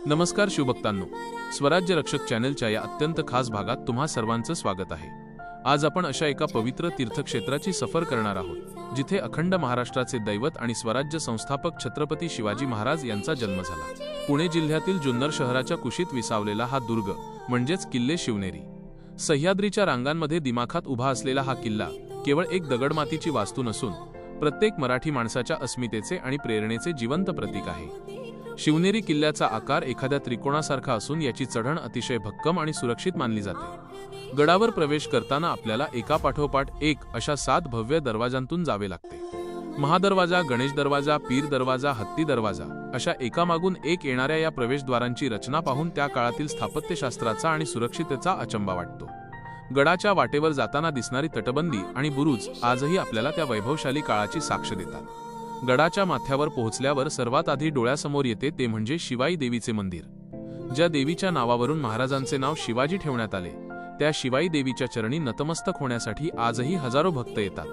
नमस्कार शिवभक्तांनो, स्वराज्य रक्षक चॅनलच्या या अत्यंत खास भागात तुम्हा सर्वांचं स्वागत आहे। आज आपण अशा एका पवित्र तीर्थक्षेत्राची सफर करणार आहोत जिथे अखंड महाराष्ट्राचे दैवत आणि स्वराज्य संस्थापक छत्रपती शिवाजी महाराज यांचा जन्म झाला। पुणे जिल्ह्यातील जुन्नर शहराच्या कुशीत विसावलेला हा दुर्ग म्हणजेच किल्ले शिवनेरी। सह्याद्रीच्या रांगांमध्ये दिमाखात उभा असलेला हा किल्ला केवळ एक दगडमातीची वास्तू नसून प्रत्येक मराठी माणसाच्या अस्मितेचे आणि प्रेरणेचे जिवंत प्रतीक आहे। शिवनेरी किल्ल्याचा आकार एखाद्या त्रिकोणासारखा असून याची चढण अतिशय भक्कम आणि सुरक्षित मानली जाते। गडावर प्रवेश करताना आपल्याला एकापाठोपाठ एक अशा 7 भव्य दरवाजांतून जावे लागते। महादरवाजा, गणेश दरवाजा, पीर दरवाजा, हत्ती दरवाजा अशा एकामागून एक येणाऱ्या या प्रवेशद्वारांची रचना पाहून त्या काळातील स्थापत्यशास्त्राचा आणि सुरक्षिततेचा अचंबा वाटतो। गडाच्या वाटेवर जाताना दिसणारी तटबंदी आणि बुरुज आजही आपल्याला त्या वैभवशाली काळाची साक्ष देतात। गडाच्या माथ्यावर पोहोचल्यावर सर्वात आधी डोळ्यासमोर येते ते म्हणजे शिवाई देवीचे मंदिर। ज्या देवीच्या नावावरून महाराजांचे नाव शिवाजी ठेवण्यात आले त्या शिवाई देवीच्या चरणी नतमस्तक होण्यासाठी आजही हजारो भक्त येतात।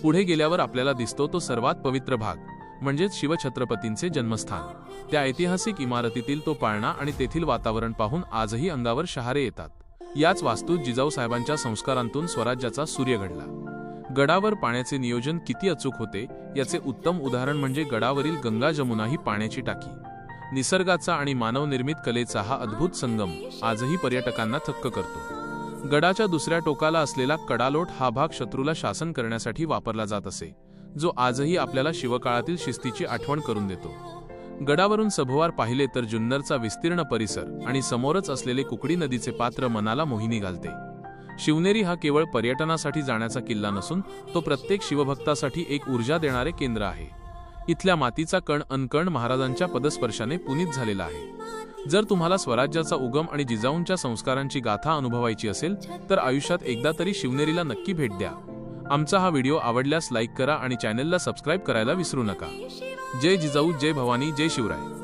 पुढे गेल्यावर आपल्याला दिसतो तो सर्वात पवित्र भाग म्हणजेच शिवछत्रपतींचे जन्मस्थान। त्या ऐतिहासिक इमारतीतील तो पाळणा आणि तेथील वातावरण पाहून आजही अंगावर शहारे येतात। याच वास्तूत जिजाऊ साहेबांच्या संस्कारांतून स्वराज्याचा सूर्य घडला। गडावर पाण्याचे नियोजन किती अचूक होते याचे उत्तम उदाहरण म्हणजे गडावरील गंगा जमुना ही पाण्याची टाकी। निसर्गाचा आणि मानवनिर्मित कलेचा हा अद्भुत संगम आजही पर्यटकांना थक्क करतो। गडाच्या दुसऱ्या टोकाला असलेला कडालोट हा भाग शत्रूला शासन करण्यासाठी वापरला जात असे, जो आजही आपल्याला शिवकाळातील शिस्तीची आठवण करून देतो। गडावरून सभोवार पाहिले तर जुन्नरचा विस्तीर्ण परिसर आणि समोरच असलेले कुकडी नदीचे पात्र मनाला मोहिनी घालते। शिवनेरी हा केवळ पर्यटनासाठी जाण्याचा किल्ला नसून तो प्रत्येक शिवभक्तासाठी एक ऊर्जा देणारे केंद्र आहे। इथल्या मातीचा कण अनकण महाराजांच्या पदस्पर्शाने पुनीत झालेला आहे। जर तुम्हाला स्वराज्याचा उगम आणि जिजाऊंच्या संस्कारांची गाथा अनुभवायची असेल तर आयुष्यात एकदा तरी शिवनेरीला नक्की भेट द्या। आमचा हा व्हिडिओ आवडल्यास लाईक करा आणि चॅनलला सबस्क्राईब करायला विसरू नका। जय जिजाऊ, जय भवानी, जय शिवराय।